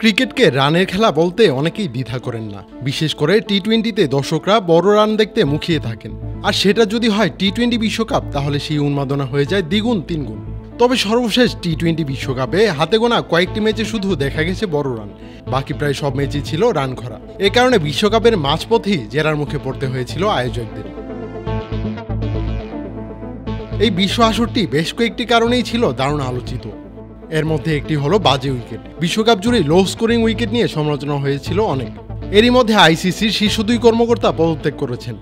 ক্রিকেটকে রানের খেলা বলতে অনেকেই দ্বিধা করেন না, বিশেষ করে টি-20তে দর্শকরা বড় রান দেখতে মুখিয়ে থাকেন। আর সেটা যদি হয় টি-20 বিশ্বকাপ, তাহলে সেই উন্মাদনা হয়ে যায় দ্বিগুণ তিনগুণ। তবে সর্বশেষ টি-20 বিশ্বকাপে হাতে গোনা কয়েকটি ম্যাচে শুধু দেখা গেছে বড় রান, বাকি প্রায় সব ম্যাচই ছিল রান খরা। এ কারণে বিশ্বকাপের মাঝপথেই জেরার মুখে পড়তে হয়েছিল আয়োজকদের। এই বিশ্ব আসরটি বেশ কয়েকটি কারণেই ছিল দারুণ আলোচিত। এর মধ্যে একটি হলো বাজে উইকেট। বিশ্বকাপ জুড়ে লো স্কোরিং উইকেট নিয়ে সমালোচনা হয়েছিল অনেক। এরই মধ্যে আইসিসির শীর্ষ দুই কর্মকর্তা পদত্যাগ করেছেন।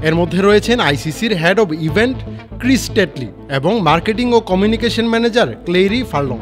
এর মধ্যে রয়েছেন আইসিসির head of event Chris Tetley এবং মার্কেটিং ও কমিউনিকেশন ম্যানেজার ক্লেইরি ফার্লং।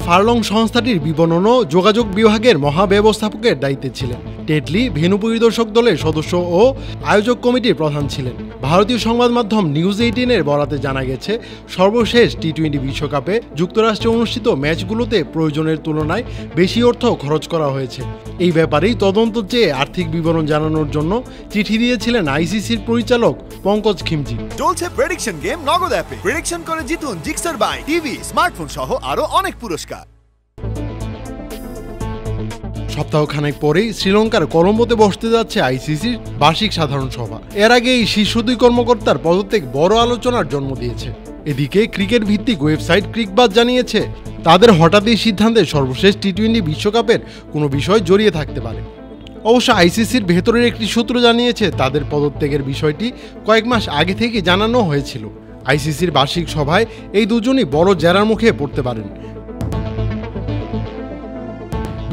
ফার্লং সংস্থাটির বিপণন ও যোগাযোগ বিভাগের মহাব্যবস্থাপকের দায়িত্বে ছিলেন। টেটলি ভেন্যু পরিদর্শক দলের সদস্য ও আয়োজক কমিটির প্রধান ছিলেন। ভারতীয় সংবাদ মাধ্যম নিউজ 18-এর বরাতে জানা গেছে, সর্বশেষ টি-20 বিশ্বকাপে যুক্তরাষ্ট্রে অনুষ্ঠিত ম্যাচগুলোতে প্রয়োজনের তুলনায় বেশি অর্থ খরচ করা হয়েছে। এই ব্যাপারেই তদন্ত চেয়ে আর্থিক বিবরণ জানানোর জন্য চিঠি দিয়েছিলেন আইসিসির পরিচালক পঙ্কজ খিমজি। চলছে প্রেডিকশন গেম নগদ অ্যাপে। প্রেডিকশন করে জিতুন জিক্সার বাই টিভি, স্মার্টফোন সহ আরো অনেক পুরস্কার। সপ্তাহখানেক পরেই শ্রীলঙ্কার কলম্বোতে বসতে যাচ্ছে আইসিসির বার্ষিক সাধারণ সভা। এর আগে এই শীর্ষ দুই কর্মকর্তার পদত্যাগ বড় আলোচনার জন্ম দিয়েছে। এদিকে ক্রিকেট ভিত্তিক ওয়েবসাইট ক্রিকবাজ জানিয়েছে, তাদের হঠাৎ এই সিদ্ধান্তে সর্বশেষ টি-20 বিশ্বকাপের কোনো বিষয় জড়িয়ে থাকতে পারে। অবশ্য আইসিসির ভেতরের একটি সূত্র জানিয়েছে, তাদের পদত্যাগের বিষয়টি কয়েক মাস আগে থেকে জানানো হয়েছিল। আইসিসির বার্ষিক সভায় এই দুজনই বড় জেরার মুখে পড়তে পারেন।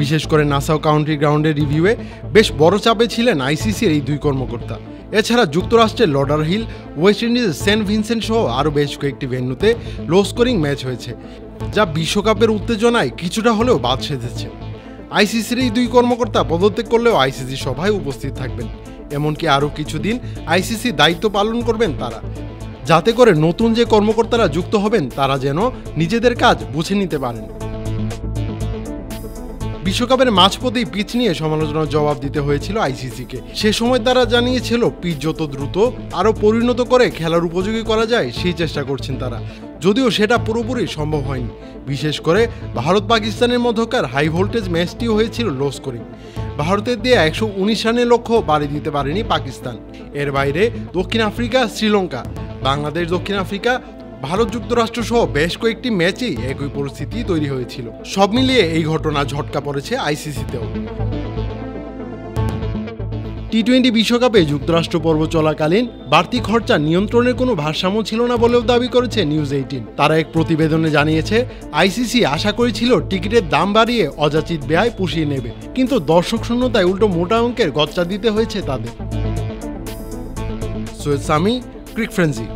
বিশেষ করে নাসাউ কাউন্টি গ্রাউন্ডের রিভিউয়ে বেশ বড় চাপে ছিলেন আইসিসির এই দুই কর্মকর্তা। এছাড়া যুক্তরাষ্ট্রের লডারহিল, ওয়েস্ট ইন্ডিজের সেন্ট ভিনসেন্ট সহ আরও বেশ কয়েকটি ভেন্যুতে লো স্কোরিং ম্যাচ হয়েছে, যা বিশ্বকাপের উত্তেজনায় কিছুটা হলেও বাদ সেধেছে। আইসিসির এই দুই কর্মকর্তা পদত্যাগ করলেও আইসিসি সভায় উপস্থিত থাকবেন। এমনকি আরও কিছুদিন আইসিসি দায়িত্ব পালন করবেন তারা, যাতে করে নতুন যে কর্মকর্তারা যুক্ত হবেন তারা যেন নিজেদের কাজ বুঝে নিতে পারেন। বিশ্বকাপের মাঝপথেই পিচ নিয়ে সমালোচনার জবাব দিতে হয়েছিল আইসিসিকে। সে সময় তারা জানিয়েছিল, পিচ যত দ্রুত আরও পরিণত করে খেলার উপযোগী করা যায় সেই চেষ্টা করছেন তারা, যদিও সেটা পুরোপুরি সম্ভব হয়নি। বিশেষ করে ভারত পাকিস্তানের মধ্যকার হাই ভোল্টেজ ম্যাচটিও হয়েছিল লো স্কোরিং। ভারতের দিয়ে 119 রানের লক্ষ্য বাড়ি দিতে পারেনি পাকিস্তান। এর বাইরে দক্ষিণ আফ্রিকা, শ্রীলঙ্কা, বাংলাদেশ, দক্ষিণ আফ্রিকা, ভারত, যুক্তরাষ্ট্র সহ বেশ কয়েকটি ম্যাচেই একই পরিস্থিতি তৈরি হয়েছিল। সব মিলিয়ে এই ঘটনা ঝটকা পড়েছে আইসিসিতেও। টি-20 বিশ্বকাপে যুক্তরাষ্ট্র পর্ব চলাকালীন বাড়তি খরচা নিয়ন্ত্রণের কোনো ভারসাম্য ছিল না বলেও দাবি করেছে নিউজ 18। তারা এক প্রতিবেদনে জানিয়েছে, আইসিসি আশা করেছিল টিকিটের দাম বাড়িয়ে অযাচিত ব্যয় পুষিয়ে নেবে, কিন্তু দর্শক শূন্যতায় উল্টো মোটা অঙ্কের গচ্চা দিতে হয়েছে তাদের। সৈয়দ সামি, ক্রিক ফ্রেন্সি।